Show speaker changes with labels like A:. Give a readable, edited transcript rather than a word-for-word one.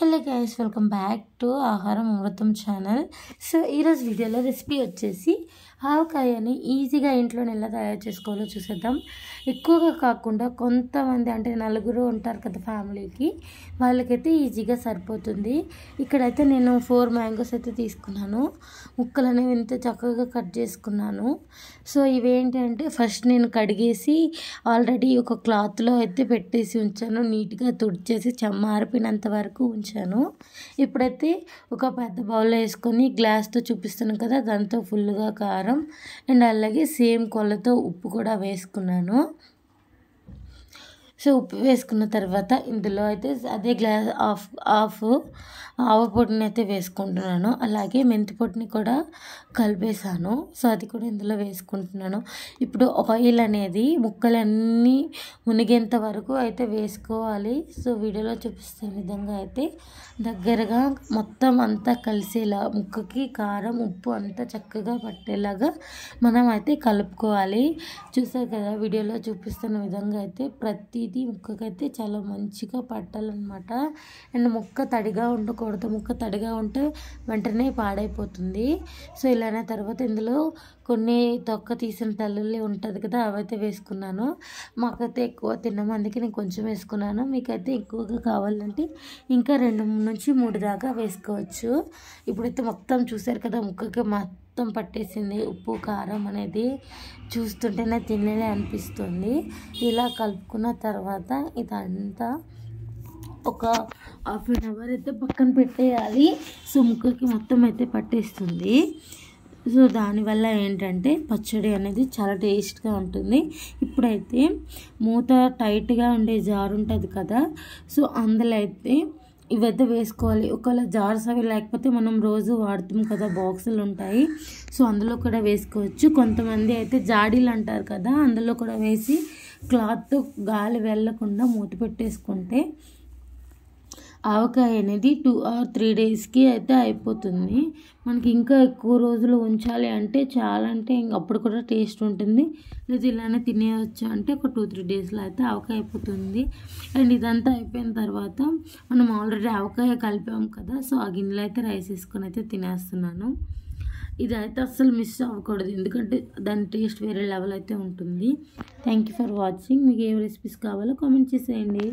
A: Hello guys, welcome back to ఆహారం అమృతం channel. So ఈరోజు వీడియోలో రెసిపీ వచ్చేసి ఆవకాయని ఈజీగా ఇంట్లోనే ఎలా తయారు చేసుకోవాలో చూసేద్దాం. ఎక్కువగా కాకుండా కొంతమంది అంటే నలుగురు ఉంటారు కదా ఫ్యామిలీకి, వాళ్ళకైతే ఈజీగా సరిపోతుంది. ఇక్కడైతే నేను 4 మ్యాంగోస్ అయితే తీసుకున్నాను. ముక్కలు అనేవి ఇంత చక్కగా కట్ చేసుకున్నాను. సో ఇవేంటంటే ఫస్ట్ నేను కడిగేసి ఆల్రెడీ ఒక క్లాత్లో అయితే పెట్టేసి ఉంచాను. నీట్గా తుడిచేసి చెమ్మారిపోయినంత వరకు ఉంచాను. ఇప్పుడైతే ఒక పెద్ద బౌల్లో వేసుకొని గ్లాస్తో చూపిస్తున్నాను కదా, దాంతో ఫుల్గా కారం అండ్ అలాగే సేమ్ కొలతో ఉప్పు కూడా వేసుకున్నాను. సో ఉప్పు వేసుకున్న తర్వాత ఇందులో అయితే అదే గ్లాస్ హాఫ్ ఆవ పొడిని అయితే వేసుకుంటున్నాను. అలాగే మెంతి పొడిని కూడా కలిపేసాను. సో అది కూడా ఇందులో వేసుకుంటున్నాను. ఇప్పుడు ఆయిల్ అనేది ముక్కలన్నీ మునిగేంత వరకు అయితే వేసుకోవాలి. సో వీడియోలో చూపిస్తున్న విధంగా అయితే దగ్గరగా మొత్తం అంతా కలిసేలా ముక్కకి కారం ఉప్పు అంతా చక్కగా పట్టేలాగా మనం అయితే కలుపుకోవాలి. చూసారు కదా, వీడియోలో చూపిస్తున్న విధంగా అయితే ప్రతిదీ ముక్కకైతే చాలా మంచిగా పట్టాలన్నమాట. అండ్ ముక్క తడిగా ఉండకూడదు. ముక్క తడిగా ఉంటే వెంటనే పాడైపోతుంది. సో ఇలానే తర్వాత ఇందులో కొన్ని తొక్క తీసిన తల్లుల్లి ఉంటుంది కదా, అవైతే వేసుకున్నాను. మాకైతే ఎక్కువ తిన్నమందికి నేను కొంచెం వేసుకున్నాను. మీకైతే ఎక్కువగా కావాలంటే ఇంకా 2 నుంచి 3 దాకా వేసుకోవచ్చు. ఇప్పుడైతే మొత్తం చూసారు కదా, ముక్కకి మొత్తం పట్టేసింది ఉప్పు కారం అనేది. చూస్తుంటేనే తినేలే అనిపిస్తుంది. ఇలా కలుపుకున్న తర్వాత ఇదంతా ఒక హాఫ్ అన్ అవర్ అయితే పక్కన పెట్టేయాలి. సో ముక్కకి మొత్తం అయితే పట్టేస్తుంది. సో దానివల్ల ఏంటంటే పచ్చడి అనేది చాలా టేస్ట్గా ఉంటుంది. ఇప్పుడైతే మూత టైట్గా ఉండే జార్ ఉంటుంది కదా, సో అందులో అయితే ఇవైతే వేసుకోవాలి. ఒకవేళ జార్స్ అవి లేకపోతే మనం రోజు వాడుతాం కదా, బాక్సులు ఉంటాయి, సో అందులో కూడా వేసుకోవచ్చు. కొంతమంది అయితే జాడీలు అంటారు కదా, అందులో కూడా వేసి క్లాత్తో గాలి వెళ్ళకుండా మూత పెట్టేసుకుంటే ఆవకాయ అనేది 2 or 3 డేస్కి అయితే అయిపోతుంది. మనకి ఇంకా ఎక్కువ రోజులు ఉంచాలి అంటే చాలా అంటే అప్పుడు కూడా టేస్ట్ ఉంటుంది. లేదా ఇలానే తినేయచ్చు అంటే ఒక 2-3 డేస్లో అయితే ఆవకాయ అయిపోతుంది. అండ్ ఇదంతా అయిపోయిన తర్వాత మనం ఆల్రెడీ ఆవకాయ కలిపాం కదా, సో ఆ గిన్నెలో అయితే రైస్ వేసుకొని అయితే తినేస్తున్నాను. ఇది అయితే అస్సలు మిస్ అవ్వకూడదు, ఎందుకంటే దాని టేస్ట్ వేరే లెవెల్ అయితే ఉంటుంది. Thank you for watching. మీకు ఏ రెసిపీస్ కావాలో కామెంట్ చేసేయండి.